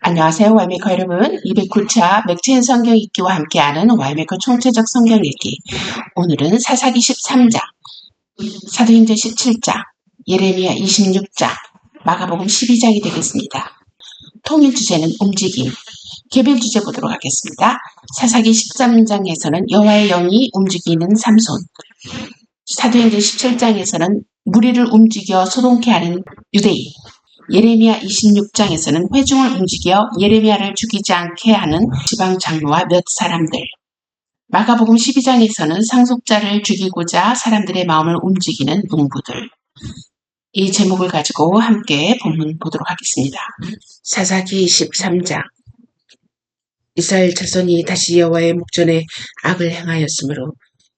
안녕하세요, 와이메커 여러분. 209차 맥주인 성경 읽기와 함께하는 와이메커 총체적 성경 읽기. 오늘은 사사기 13장, 사도행전 17장, 예레미야 26장, 마가복음 12장이 되겠습니다. 통일 주제는 움직임. 개별 주제 보도록 하겠습니다. 사사기 13장에서는 여호와의 영이 움직이는 삼손, 사도행전 17장에서는 무리를 움직여 소동케 하는 유대인, 예레미야 26장에서는 회중을 움직여 예레미야를 죽이지 않게 하는 지방 장로와 몇 사람들, 마가복음 12장에서는 상속자를 죽이고자 사람들의 마음을 움직이는 농부들. 이 제목을 가지고 함께 본문 보도록 하겠습니다. 사사기 13장. 이스라엘 자손이 다시 여호와의 목전에 악을 행하였으므로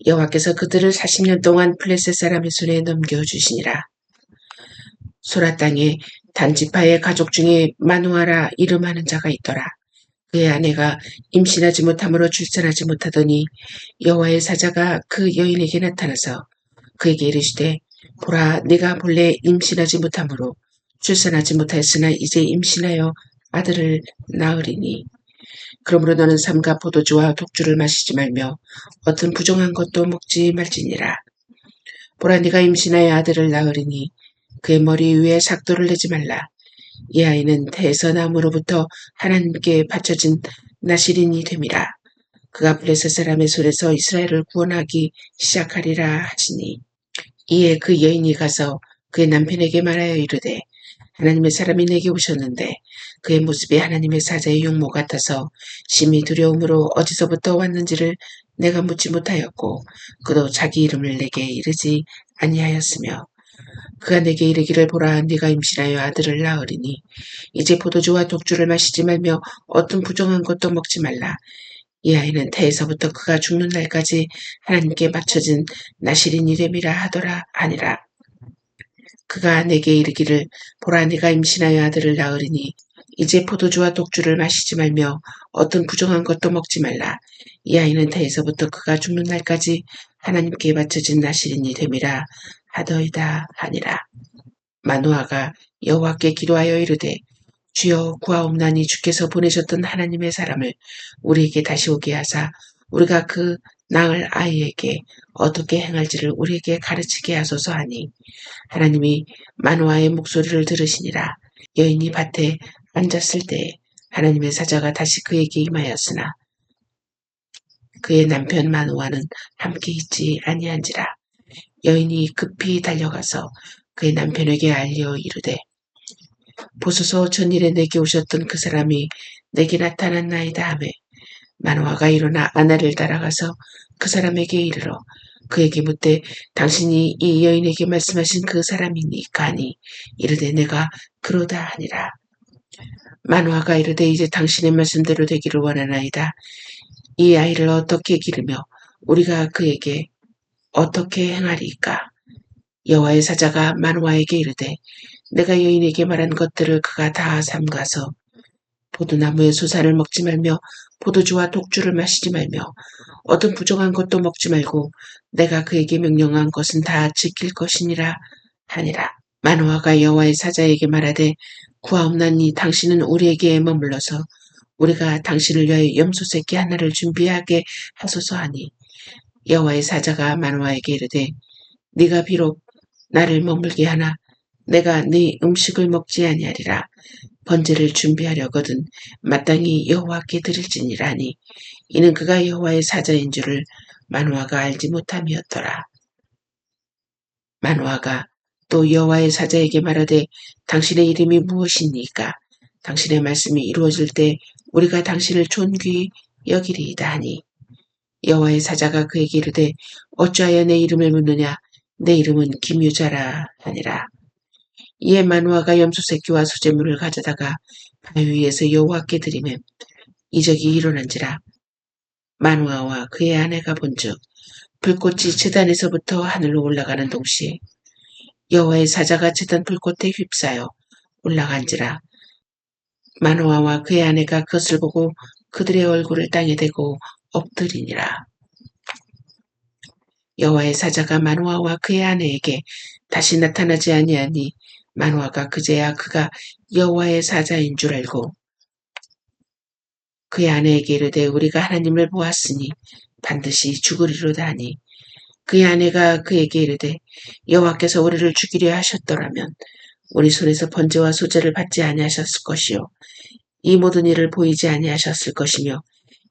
여호와께서 그들을 40년 동안 블레셋 사람의 손에 넘겨주시니라. 소라 땅에 단지파의 가족 중에 마누아라 이름하는 자가 있더라. 그의 아내가 임신하지 못함으로 출산하지 못하더니 여호와의 사자가 그 여인에게 나타나서 그에게 이르시되 보라, 네가 본래 임신하지 못함으로 출산하지 못하였으나 이제 임신하여 아들을 낳으리니 그러므로 너는 삼가 포도주와 독주를 마시지 말며 어떤 부정한 것도 먹지 말지니라. 보라, 네가 임신하여 아들을 낳으리니 그의 머리 위에 삭도를 내지 말라. 이 아이는 태에서 나음으로부터 하나님께 바쳐진 나실인이 됨이라. 그가 블레셋 사람의 손에서 이스라엘을 구원하기 시작하리라 하시니 이에 그 여인이 가서 그의 남편에게 말하여 이르되 하나님의 사람이 내게 오셨는데 그의 모습이 하나님의 사자의 용모 같아서 심히 두려움으로 어디서부터 왔는지를 내가 묻지 못하였고 그도 자기 이름을 내게 이르지 아니하였으며 그가 내게 이르기를 보라, 네가 임신하여 아들을 낳으리니 이제 포도주와 독주를 마시지 말며 어떤 부정한 것도 먹지 말라. 이 아이는 태에서부터 그가 죽는 날까지 하나님께 맞춰진 나실인이 됨이라 하더라 하니라. 그가 내게 이르기를 보라, 네가 임신하여 아들을 낳으리니 이제 포도주와 독주를 마시지 말며 어떤 부정한 것도 먹지 말라. 이 아이는 태에서부터 그가 죽는 날까지 하나님께 바쳐진 나실인이 됨이라 하더이다 하니라. 마누아가 여호와께 기도하여 이르되 주여 구하옵나니 주께서 보내셨던 하나님의 사람을 우리에게 다시 오게 하사 우리가 그 낳을 아이에게 어떻게 행할지를 우리에게 가르치게 하소서 하니 하나님이 마누아의 목소리를 들으시니라. 여인이 밭에 앉았을 때에 하나님의 사자가 다시 그에게 임하였으나 그의 남편 마누아는 함께 있지 아니한지라. 여인이 급히 달려가서 그의 남편에게 알려 이르되 보소서, 전일에 내게 오셨던 그 사람이 내게 나타났나이다 하매 마누아가 일어나 아내를 따라가서 그 사람에게 이르러 그에게 묻되 당신이 이 여인에게 말씀하신 그 사람이니까 하니 이르되 내가 그러다 하니라. 마누아가 이르되 이제 당신의 말씀대로 되기를 원하나이다. 이 아이를 어떻게 기르며 우리가 그에게 어떻게 행하리까? 여호와의 사자가 마누아에게 이르되 내가 여인에게 말한 것들을 그가 다 삼가서 포도나무의 소산을 먹지 말며 포도주와 독주를 마시지 말며 어떤 부정한 것도 먹지 말고 내가 그에게 명령한 것은 다 지킬 것이니라 하니라. 마누아가 여호와의 사자에게 말하되 구하옵나니 당신은 우리에게 머물러서 우리가 당신을 위하여 염소 새끼 하나를 준비하게 하소서 하니 여호와의 사자가 마누아에게 이르되 네가 비록 나를 머물게 하나 내가 네 음식을 먹지 아니하리라. 번제를 준비하려거든 마땅히 여호와께 드릴지니라 하니 이는 그가 여호와의 사자인 줄을 마누아가 알지 못함이었더라. 마누아가 또 여호와의 사자에게 말하되 당신의 이름이 무엇입니까? 당신의 말씀이 이루어질 때 우리가 당신을 존귀히 여기리이다 하니 여호와의 사자가 그에게 이르되 어찌하여 내 이름을 묻느냐? 내 이름은 기뮤자라 하니라. 이에 마누아가 염소 새끼와 수제물을 가져다가 바위 위에서 여호와께 드리매 이적이 일어난지라. 마누아와 그의 아내가 본즉 불꽃이 제단에서부터 하늘로 올라가는 동시에 여호와의 사자가 제단 불꽃에 휩싸여 올라간지라. 마누아와 그의 아내가 그것을 보고 그들의 얼굴을 땅에 대고 엎드리니라. 여호와의 사자가 마누아와 그의 아내에게 다시 나타나지 아니하니 마누아가 그제야 그가 여호와의 사자인 줄 알고 그의 아내에게 이르되 우리가 하나님을 보았으니 반드시 죽으리로다 하니 그의 아내가 그에게 이르되 여호와께서 우리를 죽이려 하셨더라면 우리 손에서 번제와 소제를 받지 아니하셨을 것이요 이 모든 일을 보이지 아니하셨을 것이며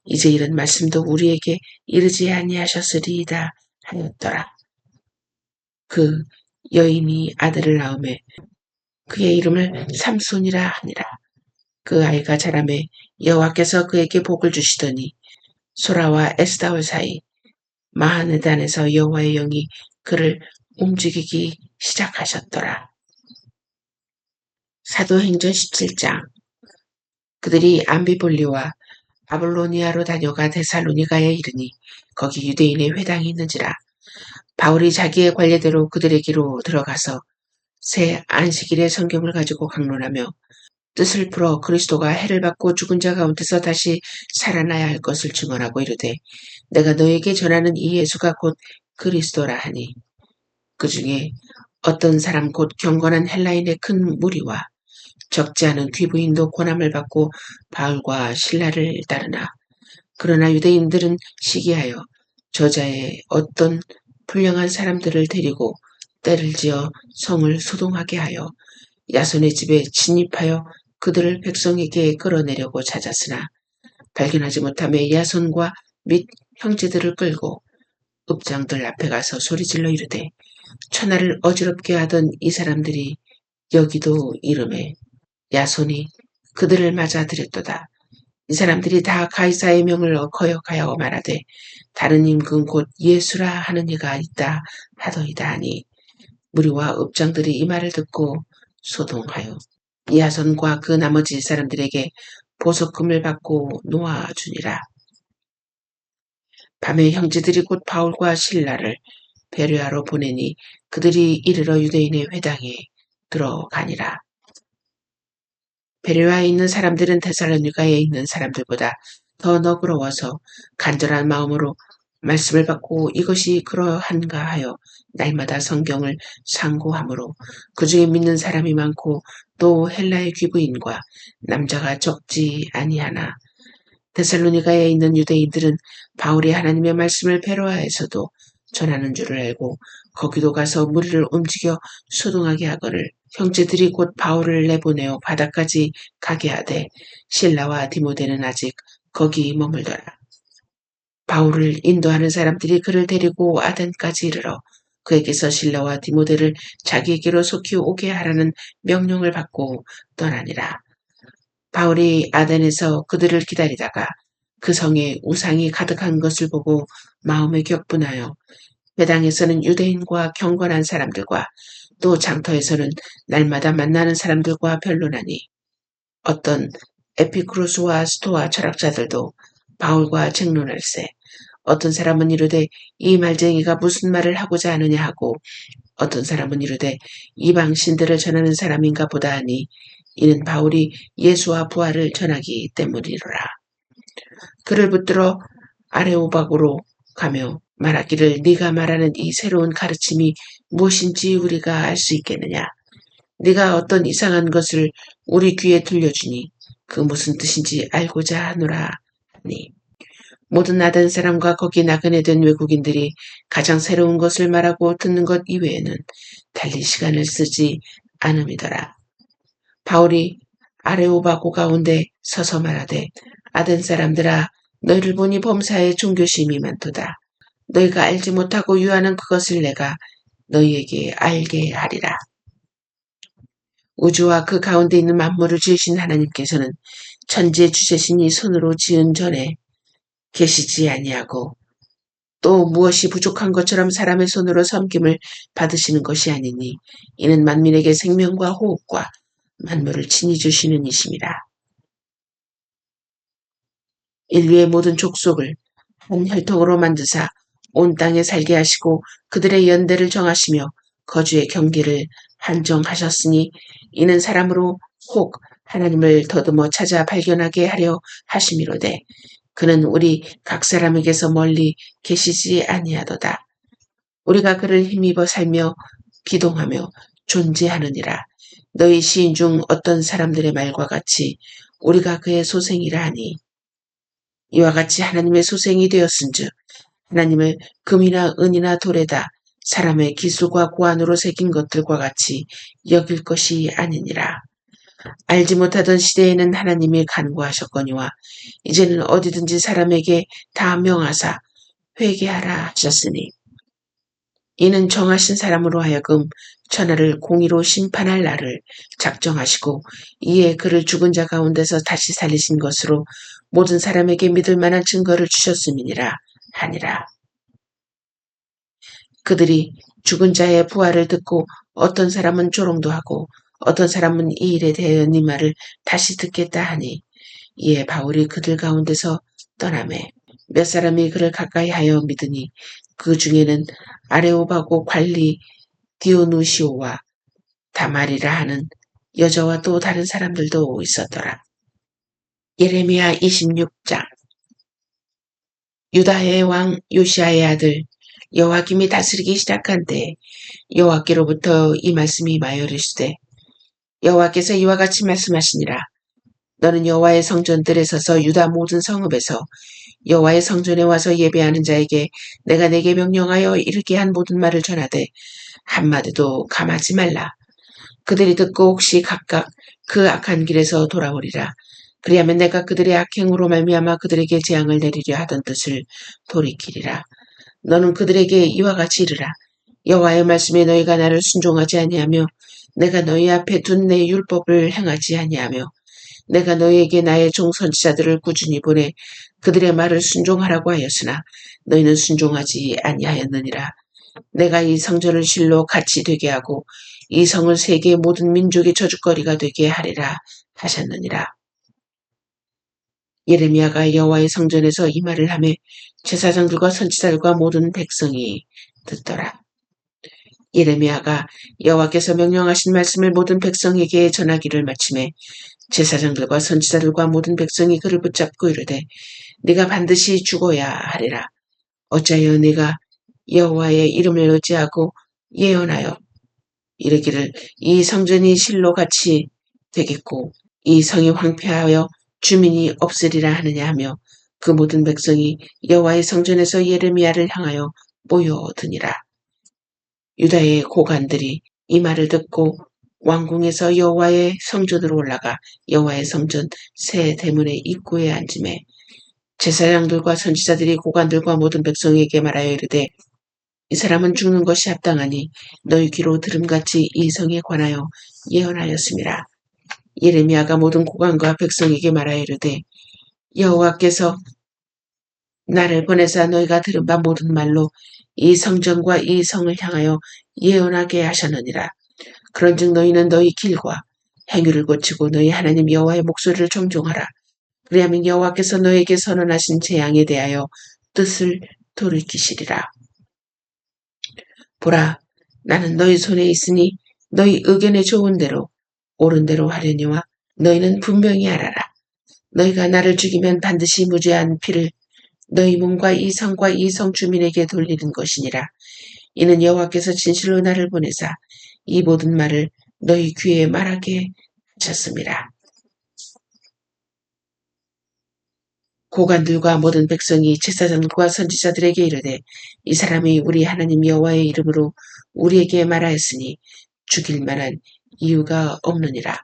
이제 이런 말씀도 우리에게 이르지 아니하셨으리이다 하였더라. 그 여인이 아들을 낳음에 그의 이름을 삼손이라 하니라. 그 아이가 자라매 여호와께서 그에게 복을 주시더니 소라와 에스다올 사이 마하네단에서 여호와의 영이 그를 움직이기 시작하셨더라. 사도행전 17장. 그들이 암비볼리와 아볼로니아로 다녀가 데살로니가에 이르니 거기 유대인의 회당이 있는지라. 바울이 자기의 관례대로 그들에게로 들어가서 새 안식일의 성경을 가지고 강론하며 뜻을 풀어 그리스도가 해를 받고 죽은 자 가운데서 다시 살아나야 할 것을 증언하고 이르되 내가 너에게 전하는 이 예수가 곧 그리스도라 하니 그 중에 어떤 사람 곧 경건한 헬라인의 큰 무리와 적지 않은 귀부인도 고난을 받고 바울과 신라를 따르나 그러나 유대인들은 시기하여 저자의 어떤 불량한 사람들을 데리고 때를 지어 성을 소동하게 하여 야손의 집에 진입하여 그들을 백성에게 끌어내려고 찾았으나 발견하지 못하며 야손과 및 형제들을 끌고 읍장들 앞에 가서 소리질러 이르되 천하를 어지럽게 하던 이 사람들이 여기도 이름에 야손이 그들을 맞아들였도다. 이 사람들이 다 가이사의 명을 거역하여 말하되 다른 임금 곧 예수라 하는 이가 있다 하더이다 하니 무리와 읍장들이 이 말을 듣고 소동하여 야손과 그 나머지 사람들에게 보석금을 받고 놓아주니라. 밤에 형제들이 곧 바울과 신라를 베레아로 보내니 그들이 이르러 유대인의 회당에 들어가니라. 베레아에 있는 사람들은 데살로니가에 있는 사람들보다 더 너그러워서 간절한 마음으로 말씀을 받고 이것이 그러한가 하여 날마다 성경을 상고하므로 그 중에 믿는 사람이 많고 또 헬라의 귀부인과 남자가 적지 아니하나 데살로니가에 있는 유대인들은 바울이 하나님의 말씀을 베로아에서도 전하는 줄을 알고 거기도 가서 무리를 움직여 소동하게 하거늘 형제들이 곧 바울을 내보내어 바다까지 가게 하되 실라와 디모데는 아직 거기 머물더라. 바울을 인도하는 사람들이 그를 데리고 아덴까지 이르러 그에게서 실라와 디모데를 자기에게로 속히 오게 하라는 명령을 받고 떠나니라. 바울이 아덴에서 그들을 기다리다가 그 성에 우상이 가득한 것을 보고 마음에 격분하여 회당에서는 유대인과 경건한 사람들과 또 장터에서는 날마다 만나는 사람들과 변론하니 어떤 에피쿠로스와 스토아 철학자들도 바울과 쟁론할세 어떤 사람은 이르되 이 말쟁이가 무슨 말을 하고자 하느냐 하고 어떤 사람은 이르되 이방 신들을 전하는 사람인가 보다 하니 이는 바울이 예수와 부활을 전하기 때문이로라. 그를 붙들어 아레오박으로 가며 말하기를 네가 말하는 이 새로운 가르침이 무엇인지 우리가 알 수 있겠느냐. 네가 어떤 이상한 것을 우리 귀에 들려주니 그 무슨 뜻인지 알고자 하노라 하니 모든 아덴 사람과 거기 나그네 된 외국인들이 가장 새로운 것을 말하고 듣는 것 이외에는 달리 시간을 쓰지 않음이더라. 바울이 아레오바고 가운데 서서 말하되 아덴 사람들아 너희를 보니 범사에 종교심이 많도다. 너희가 알지 못하고 유하는 그것을 내가 너희에게 알게 하리라. 우주와 그 가운데 있는 만물을 지으신 하나님께서는 천지의 주제신이 손으로 지은 전에 계시지 아니하고 또 무엇이 부족한 것처럼 사람의 손으로 섬김을 받으시는 것이 아니니 이는 만민에게 생명과 호흡과 만물을 친히 주시는 이심이라. 인류의 모든 족속을 한 혈통으로 만드사 온 땅에 살게 하시고 그들의 연대를 정하시며 거주의 경계를 한정하셨으니 이는 사람으로 혹 하나님을 더듬어 찾아 발견하게 하려 하심이로되 그는 우리 각 사람에게서 멀리 계시지 아니하도다. 우리가 그를 힘입어 살며 기동하며 존재하느니라. 너희 시인 중 어떤 사람들의 말과 같이 우리가 그의 소생이라 하니 이와 같이 하나님의 소생이 되었은즉 하나님을 금이나 은이나 돌에다 사람의 기술과 고안으로 새긴 것들과 같이 여길 것이 아니니라. 알지 못하던 시대에는 하나님이 간구하셨거니와 이제는 어디든지 사람에게 다 명하사 회개하라 하셨으니 이는 정하신 사람으로 하여금 천하를 공의로 심판할 날을 작정하시고 이에 그를 죽은 자 가운데서 다시 살리신 것으로 모든 사람에게 믿을 만한 증거를 주셨음이니라 하니라. 그들이 죽은 자의 부활을 듣고 어떤 사람은 조롱도 하고 어떤 사람은 이 일에 대하여 네 말을 다시 듣겠다 하니 이에 바울이 그들 가운데서 떠나매 몇 사람이 그를 가까이 하여 믿으니 그 중에는 아레오바고 관리 디오누시오와 다말이라 하는 여자와 또 다른 사람들도 있었더라. 예레미야 26장. 유다의 왕 요시아의 아들 여호와김이 다스리기 시작한 때 여호와께로부터 이 말씀이 임하여 이르시되 여호와께서 이와 같이 말씀하시니라. 너는 여호와의 성전들에 서서 유다 모든 성읍에서 여호와의 성전에 와서 예배하는 자에게 내가 내게 명령하여 이르게 한 모든 말을 전하되 한마디도 감하지 말라. 그들이 듣고 혹시 각각 그 악한 길에서 돌아오리라. 그리하면 내가 그들의 악행으로 말미암아 그들에게 재앙을 내리려 하던 뜻을 돌이키리라. 너는 그들에게 이와 같이 이르라. 여호와의 말씀에 너희가 나를 순종하지 아니하며 내가 너희 앞에 둔 내 율법을 행하지 아니하며 내가 너희에게 나의 종 선지자들을 꾸준히 보내 그들의 말을 순종하라고 하였으나 너희는 순종하지 아니하였느니라. 내가 이 성전을 실로 같이 되게 하고 이 성을 세계의 모든 민족의 저주거리가 되게 하리라 하셨느니라. 예레미야가 여호와의 성전에서 이 말을 하매 제사장들과 선지자들과 모든 백성이 듣더라. 예레미야가 여호와께서 명령하신 말씀을 모든 백성에게 전하기를 마침에 제사장들과 선지자들과 모든 백성이 그를 붙잡고 이르되 네가 반드시 죽어야 하리라. 어찌하여 네가 여호와의 이름을 의지하고 예언하여 이르기를 이 성전이 실로같이 되겠고 이 성이 황폐하여 주민이 없으리라 하느냐 하며 그 모든 백성이 여호와의 성전에서 예레미야를 향하여 모여드니라. 유다의 고관들이 이 말을 듣고 왕궁에서 여호와의 성전으로 올라가 여호와의 성전 새 대문의 입구에 앉음에 제사장들과 선지자들이 고관들과 모든 백성에게 말하여 이르되 이 사람은 죽는 것이 합당하니 너희 귀로 들음같이 이 성에 관하여 예언하였음이라. 예레미야가 모든 고관과 백성에게 말하여 이르되 여호와께서 나를 보내사 너희가 들은 바 모든 말로 이 성전과 이 성을 향하여 예언하게 하셨느니라. 그런즉 너희는 너희 길과 행위를 고치고 너희 하나님 여호와의 목소리를 청종하라. 그리하면 여호와께서 너희에게 선언하신 재앙에 대하여 뜻을 돌이키시리라. 보라, 나는 너희 손에 있으니 너희 의견에 좋은 대로 옳은 대로 하려니와 너희는 분명히 알아라. 너희가 나를 죽이면 반드시 무죄한 피를 너희 몸과 이 성과 이 성 주민에게 돌리는 것이니라. 이는 여호와께서 진실로 나를 보내사 이 모든 말을 너희 귀에 말하게 하셨습니다. 고관들과 모든 백성이 제사장들과 선지자들에게 이르되 이 사람이 우리 하나님 여호와의 이름으로 우리에게 말하였으니 죽일 만한 이유가 없느니라.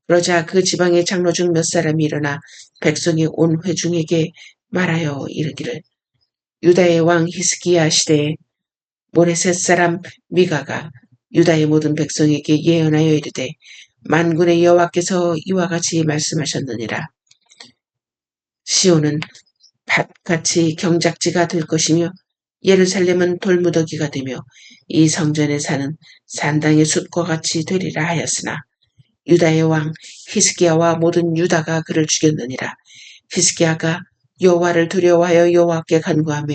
그러자 그 지방의 장로 중 몇 사람이 일어나 백성의 온 회중에게 말하여 이르기를 유다의 왕 히스기야 시대에 모레셋 사람 미가가 유다의 모든 백성에게 예언하여 이르되 만군의 여호와께서 이와 같이 말씀하셨느니라. 시온은 밭같이 경작지가 될 것이며 예루살렘은 돌무더기가 되며 이 성전에 사는 산당의 숲과 같이 되리라 하였으나 유다의 왕 히스기야와 모든 유다가 그를 죽였느니라. 히스기야가 여호와를 두려워하여 여호와께 간구하며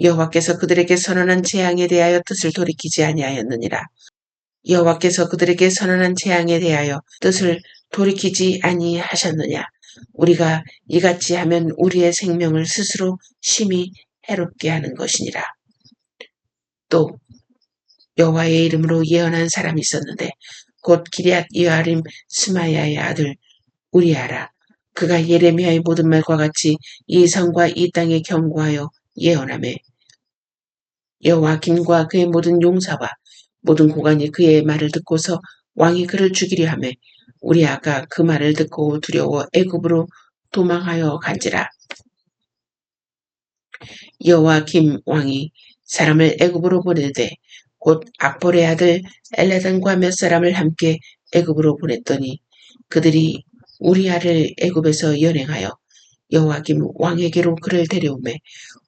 여호와께서 그들에게 선언한 재앙에 대하여 뜻을 돌이키지 아니하였느니라. 여호와께서 그들에게 선언한 재앙에 대하여 뜻을 돌이키지 아니하셨느냐. 우리가 이같이 하면 우리의 생명을 스스로 심히 해롭게 하는 것이니라. 또 여호와의 이름으로 예언한 사람이 있었는데 곧 기럇 여아림 스마야의 아들 우리아라. 그가 예레미야의 모든 말과 같이 이 성과 이 땅에 경고하여 예언하매 여호와김과 그의 모든 용사와 모든 고관이 그의 말을 듣고서 왕이 그를 죽이려 하매 우리아가 그 말을 듣고 두려워 애굽으로 도망하여 간지라. 여호와김 왕이 사람을 애굽으로 보내되 곧 악볼의 아들 엘레단과 몇 사람을 함께 애굽으로 보냈더니 그들이 우리아를 애굽에서 연행하여 여호와김 왕에게로 그를 데려오매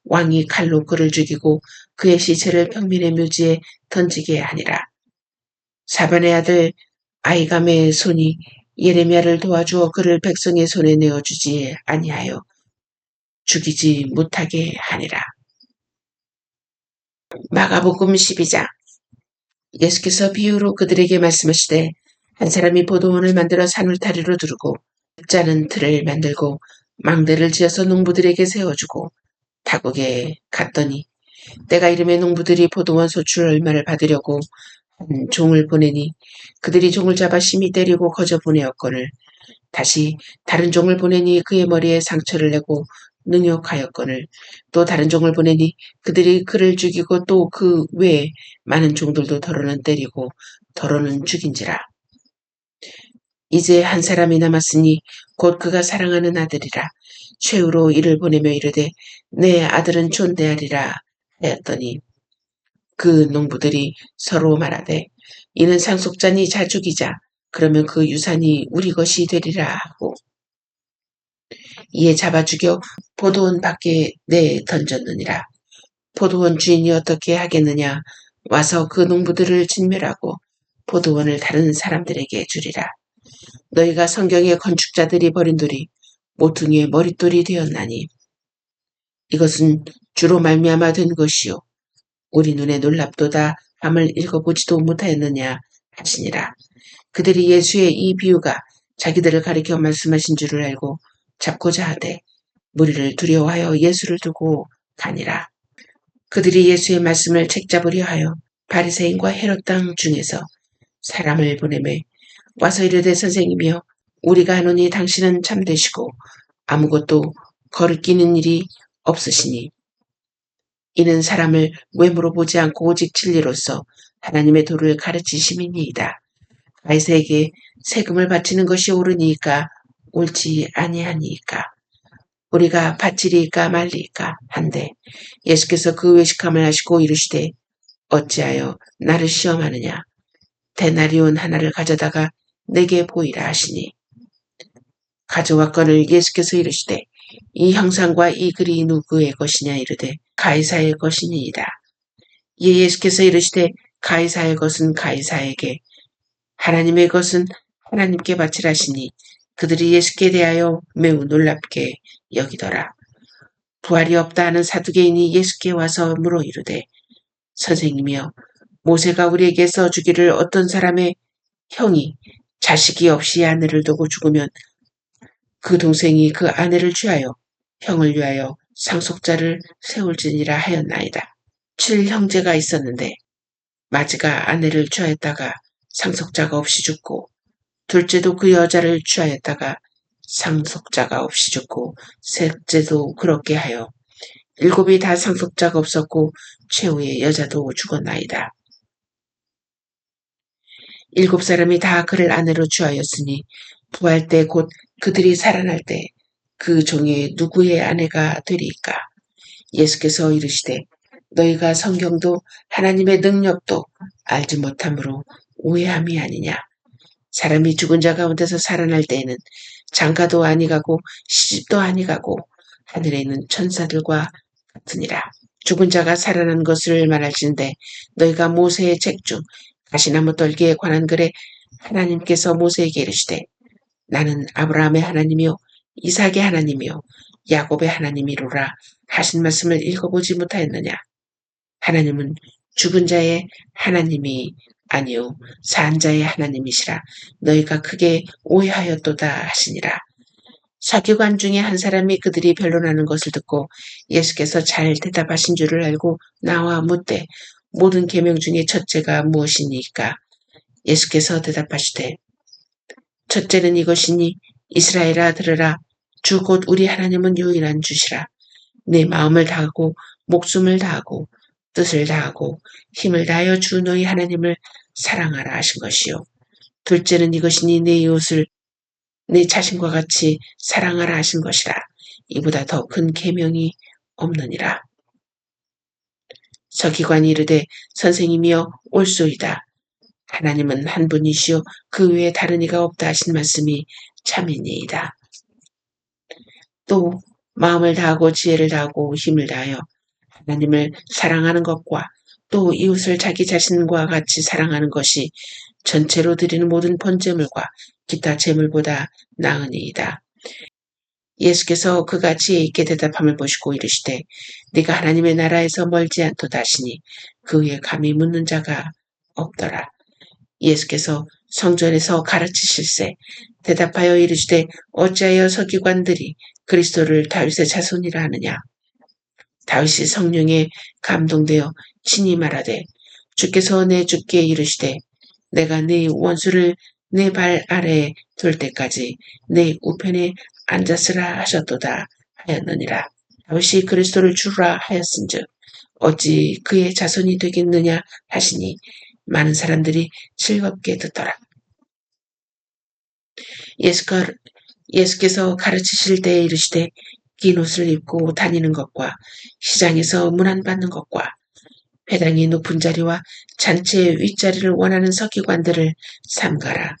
왕이 칼로 그를 죽이고 그의 시체를 평민의 묘지에 던지게 하니라. 사반의 아들 아이감의 손이 예레미야를 도와주어 그를 백성의 손에 내어주지 아니하여 죽이지 못하게 하니라. 마가복음 12장. 예수께서 비유로 그들에게 말씀하시되 한 사람이 포도원을 만들어 산울타리로 두르고 짜는 틀을 만들고 망대를 지어서 농부들에게 세워주고 타국에 갔더니 때가 이름에 농부들이 포도원 소출 얼마를 받으려고 한 종을 보내니 그들이 종을 잡아 심히 때리고 거저 보내었거늘 다시 다른 종을 보내니 그의 머리에 상처를 내고 능욕하였거늘 또 다른 종을 보내니 그들이 그를 죽이고 또 그 외에 많은 종들도 더러는 때리고 더러는 죽인지라. 이제 한 사람이 남았으니 곧 그가 사랑하는 아들이라. 최후로 이를 보내며 이르되 내 아들은 존대하리라 하였더니 그 농부들이 서로 말하되 이는 상속자니 자 죽이자. 그러면 그 유산이 우리 것이 되리라 하고 이에 잡아 죽여 포도원 밖에 내 던졌느니라. 포도원 주인이 어떻게 하겠느냐. 와서 그 농부들을 진멸하고 포도원을 다른 사람들에게 주리라. 너희가 성경의 건축자들이 버린 돌이 모퉁이의 머릿돌이 되었나니 이것은 주로 말미암아 된 것이요 우리 눈에 놀랍도다 함을 읽어보지도 못하였느냐 하시니라. 그들이 예수의 이 비유가 자기들을 가리켜 말씀하신 줄을 알고 잡고자 하되 무리를 두려워하여 예수를 두고 가니라. 그들이 예수의 말씀을 책잡으려 하여 바리새인과 헤롯 땅 중에서 사람을 보내매 와서 이르되 선생님이여 우리가 하노니 당신은 참되시고 아무것도 거르끼는 일이 없으시니 이는 사람을 외모로 보지 않고 오직 진리로서 하나님의 도를 가르치심이니이다. 가이사에게 세금을 바치는 것이 옳으니까 옳지 아니하니까 우리가 바치리까 말리까 한데 예수께서 그 외식함을 하시고 이르시되 어찌하여 나를 시험하느냐 데나리온 하나를 가져다가 내게 보이라 하시니 가져왔거늘 예수께서 이르시되 이 형상과 이 글이 누구의 것이냐 이르되 가이사의 것이니이다. 이에 예수께서 이르시되 가이사의 것은 가이사에게 하나님의 것은 하나님께 바치라시니 그들이 예수께 대하여 매우 놀랍게 여기더라. 부활이 없다 하는 사두개인이 예수께 와서 물어 이르되 선생님이여 모세가 우리에게 써주기를 어떤 사람의 형이 자식이 없이 아내를 두고 죽으면 그 동생이 그 아내를 취하여 형을 위하여 상속자를 세울지니라 하였나이다. 7형제가 있었는데 마지가 아내를 취하였다가 상속자가 없이 죽고 둘째도 그 여자를 취하였다가 상속자가 없이 죽고 셋째도 그렇게 하여 일곱이 다 상속자가 없었고 최후의 여자도 죽었나이다. 7사람이 다 그를 아내로 취하였으니 부활 때 곧 그들이 살아날 때 그 종의 누구의 아내가 되리이까. 예수께서 이르시되 너희가 성경도 하나님의 능력도 알지 못함으로 오해함이 아니냐. 사람이 죽은 자 가운데서 살아날 때에는 장가도 아니가고 시집도 아니가고 하늘에 있는 천사들과 같으니라. 죽은 자가 살아난 것을 말할진대 너희가 모세의 책 중 가시나무 떨기에 관한 글에 하나님께서 모세에게 이르시되 나는 아브라함의 하나님이요 이삭의 하나님이요 야곱의 하나님이로라 하신 말씀을 읽어보지 못하였느냐. 하나님은 죽은 자의 하나님이 아니요 산 자의 하나님이시라 너희가 크게 오해하였도다 하시니라. 서기관 중에 한 사람이 그들이 변론하는 것을 듣고 예수께서 잘 대답하신 줄을 알고 나와 묻되 모든 계명 중에 첫째가 무엇이니까. 예수께서 대답하시되 첫째는 이것이니 이스라엘아 들으라 주 곧 우리 하나님은 유일한 주시라. 내 마음을 다하고 목숨을 다하고 뜻을 다하고 힘을 다하여 주 너희 하나님을 사랑하라 하신 것이요. 둘째는 이것이니 내 이웃을 내 자신과 같이 사랑하라 하신 것이라. 이보다 더 큰 계명이 없느니라. 서기관이 이르되 선생님이여 올소이다. 하나님은 한 분이시요 그 외에 다른 이가 없다 하신 말씀이 참이니이다. 또 마음을 다하고 지혜를 다하고 힘을 다하여 하나님을 사랑하는 것과 또 이웃을 자기 자신과 같이 사랑하는 것이 전체로 드리는 모든 번제물과 기타 제물보다 나으니이다. 예수께서 그가 지혜 있게 대답함을 보시고 이르시되 네가 하나님의 나라에서 멀지 않도다 하시니 그 위에 감히 묻는 자가 없더라. 예수께서 성전에서 가르치실세 대답하여 이르시되 어찌하여 서기관들이 그리스도를 다윗의 자손이라 하느냐. 다윗이 성령에 감동되어 친히 말하되 주께서 내 주께 이르시되 내가 네 원수를 내 발 아래에 둘 때까지 내 우편에 앉았으라 하셨도다 하였느니라. 다윗이 그리스도를 주라 하였은즉 어찌 그의 자손이 되겠느냐 하시니 많은 사람들이 즐겁게 듣더라. 예수께서 가르치실 때에 이르시되 긴 옷을 입고 다니는 것과 시장에서 문안받는 것과 회당의 높은 자리와 잔치의 윗자리를 원하는 서기관들을 삼가라.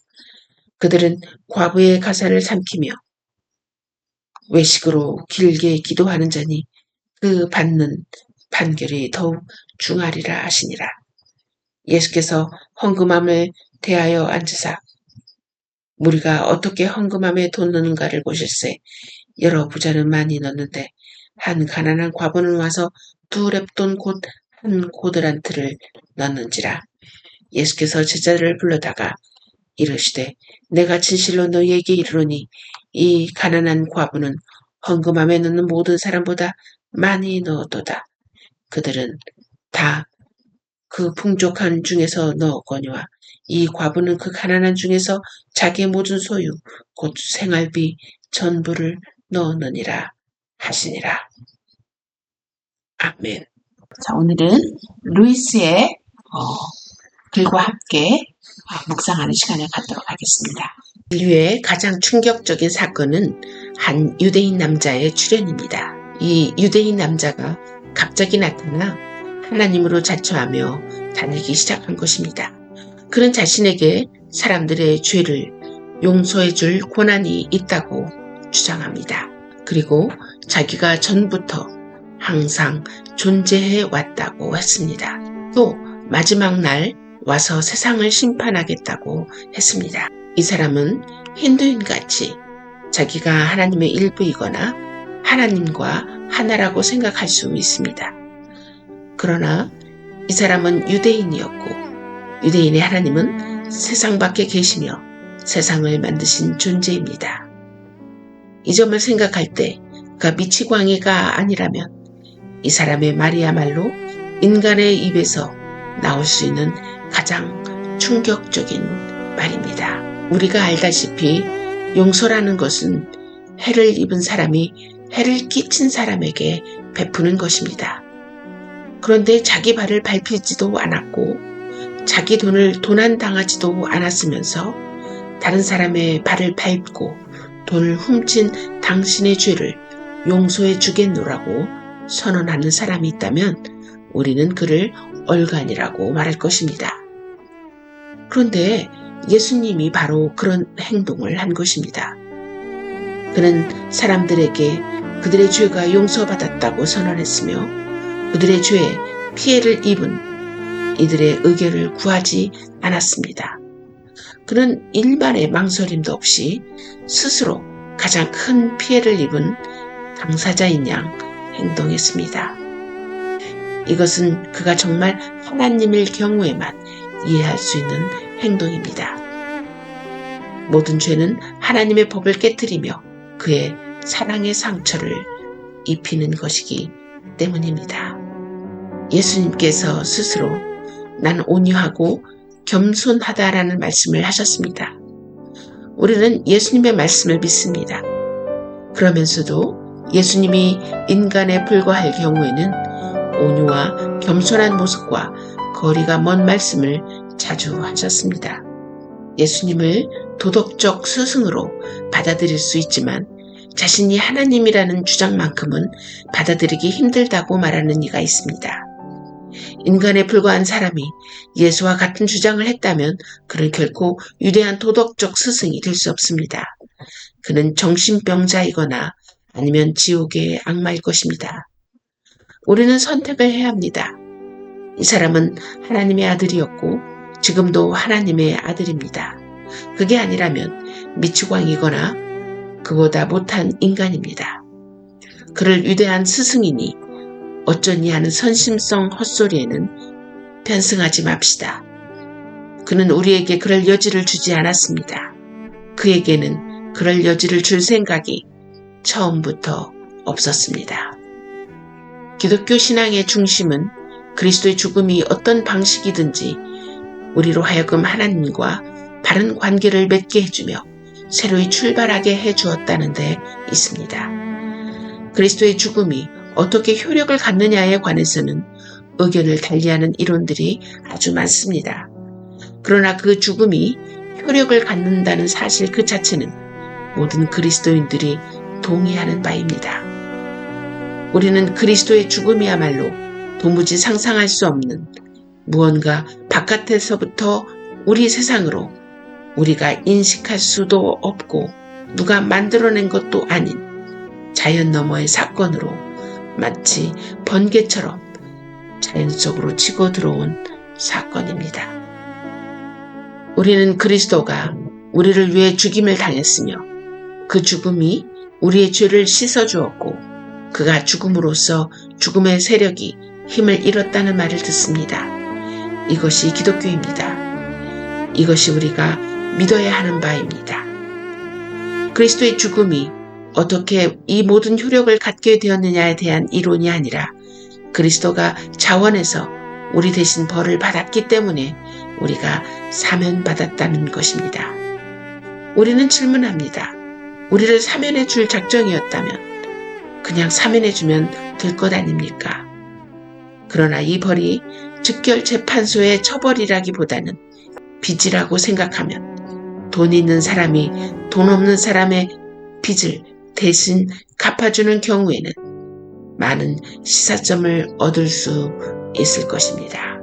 그들은 과부의 가사를 삼키며 외식으로 길게 기도하는 자니 그 받는 판결이 더욱 중하리라 하시니라. 예수께서 헌금함을 대하여 앉으사 무리가 어떻게 헌금함에 돈 넣는가를 보실세. 여러 부자는 많이 넣는데 한 가난한 과부는 와서 2렙돈 곧 한 고드란트를 넣는지라. 예수께서 제자들을 불러다가 이르시되 내가 진실로 너희에게 이르노니 이 가난한 과부는 헌금함에 넣는 모든 사람보다 많이 넣었도다. 그들은 다 그 풍족한 중에서 넣었거니와 이 과부는 그 가난한 중에서 자기의 모든 소유 곧 생활비 전부를 넣었느니라 하시니라. 아멘. 자, 오늘은 루이스의 글과 함께 묵상하는 시간을 갖도록 하겠습니다. 인류의 가장 충격적인 사건은 한 유대인 남자의 출현입니다. 이 유대인 남자가 갑자기 나타나 하나님으로 자처하며 다니기 시작한 것입니다. 그는 자신에게 사람들의 죄를 용서해 줄 권한이 있다고 주장합니다. 그리고 자기가 전부터 항상 존재해 왔다고 했습니다. 또 마지막 날 와서 세상을 심판하겠다고 했습니다. 이 사람은 힌두인같이 자기가 하나님의 일부이거나 하나님과 하나라고 생각할 수 있습니다. 그러나 이 사람은 유대인이었고 유대인의 하나님은 세상 밖에 계시며 세상을 만드신 존재입니다. 이 점을 생각할 때 그가 미치광이가 아니라면 이 사람의 말이야말로 인간의 입에서 나올 수 있는 가장 충격적인 말입니다. 우리가 알다시피 용서라는 것은 해를 입은 사람이 해를 끼친 사람에게 베푸는 것입니다. 그런데 자기 발을 밟히지도 않았고 자기 돈을 도난당하지도 않았으면서 다른 사람의 발을 밟고 돈을 훔친 당신의 죄를 용서해 주겠노라고 선언하는 사람이 있다면 우리는 그를 얼간이라고 말할 것입니다. 그런데 예수님이 바로 그런 행동을 한 것입니다. 그는 사람들에게 그들의 죄가 용서받았다고 선언했으며 그들의 죄에 피해를 입은 이들의 의견을 구하지 않았습니다. 그는 일반의 망설임도 없이 스스로 가장 큰 피해를 입은 당사자인 양 행동했습니다. 이것은 그가 정말 하나님일 경우에만 이해할 수 있는 행동입니다. 모든 죄는 하나님의 법을 깨뜨리며 그의 사랑의 상처를 입히는 것이기 때문입니다. 예수님께서 스스로 난 온유하고 겸손하다라는 말씀을 하셨습니다. 우리는 예수님의 말씀을 믿습니다. 그러면서도 예수님이 인간에 불과할 경우에는 온유와 겸손한 모습과 거리가 먼 말씀을 자주 하셨습니다. 예수님을 도덕적 스승으로 받아들일 수 있지만 자신이 하나님이라는 주장만큼은 받아들이기 힘들다고 말하는 이가 있습니다. 인간에 불과한 사람이 예수와 같은 주장을 했다면 그는 결코 위대한 도덕적 스승이 될 수 없습니다. 그는 정신병자이거나 아니면 지옥의 악마일 것입니다. 우리는 선택을 해야 합니다. 이 사람은 하나님의 아들이었고 지금도 하나님의 아들입니다. 그게 아니라면 미치광이거나 그보다 못한 인간입니다. 그를 위대한 스승이니 어쩌니 하는 선심성 헛소리에는 편승하지 맙시다. 그는 우리에게 그럴 여지를 주지 않았습니다. 그에게는 그럴 여지를 줄 생각이 처음부터 없었습니다. 기독교 신앙의 중심은 그리스도의 죽음이 어떤 방식이든지 우리로 하여금 하나님과 바른 관계를 맺게 해주며 새로이 출발하게 해주었다는 데 있습니다. 그리스도의 죽음이 어떻게 효력을 갖느냐에 관해서는 의견을 달리하는 이론들이 아주 많습니다. 그러나 그 죽음이 효력을 갖는다는 사실 그 자체는 모든 그리스도인들이 동의하는 바입니다. 우리는 그리스도의 죽음이야말로 도무지 상상할 수 없는 무언가 바깥에서부터 우리 세상으로 우리가 인식할 수도 없고 누가 만들어낸 것도 아닌 자연 너머의 사건으로 마치 번개처럼 자연 속으로 치고 들어온 사건입니다. 우리는 그리스도가 우리를 위해 죽임을 당했으며 그 죽음이 우리의 죄를 씻어주었고 그가 죽음으로써 죽음의 세력이 힘을 잃었다는 말을 듣습니다. 이것이 기독교입니다. 이것이 우리가 믿어야 하는 바입니다. 그리스도의 죽음이 어떻게 이 모든 효력을 갖게 되었느냐에 대한 이론이 아니라 그리스도가 자원해서 우리 대신 벌을 받았기 때문에 우리가 사면받았다는 것입니다. 우리는 질문합니다. 우리를 사면해 줄 작정이었다면 그냥 사면해 주면 될 것 아닙니까? 그러나 이 벌이 즉결재판소의 처벌이라기보다는 빚이라고 생각하면 돈 있는 사람이 돈 없는 사람의 빚을 대신 갚아주는 경우에는 많은 시사점을 얻을 수 있을 것입니다.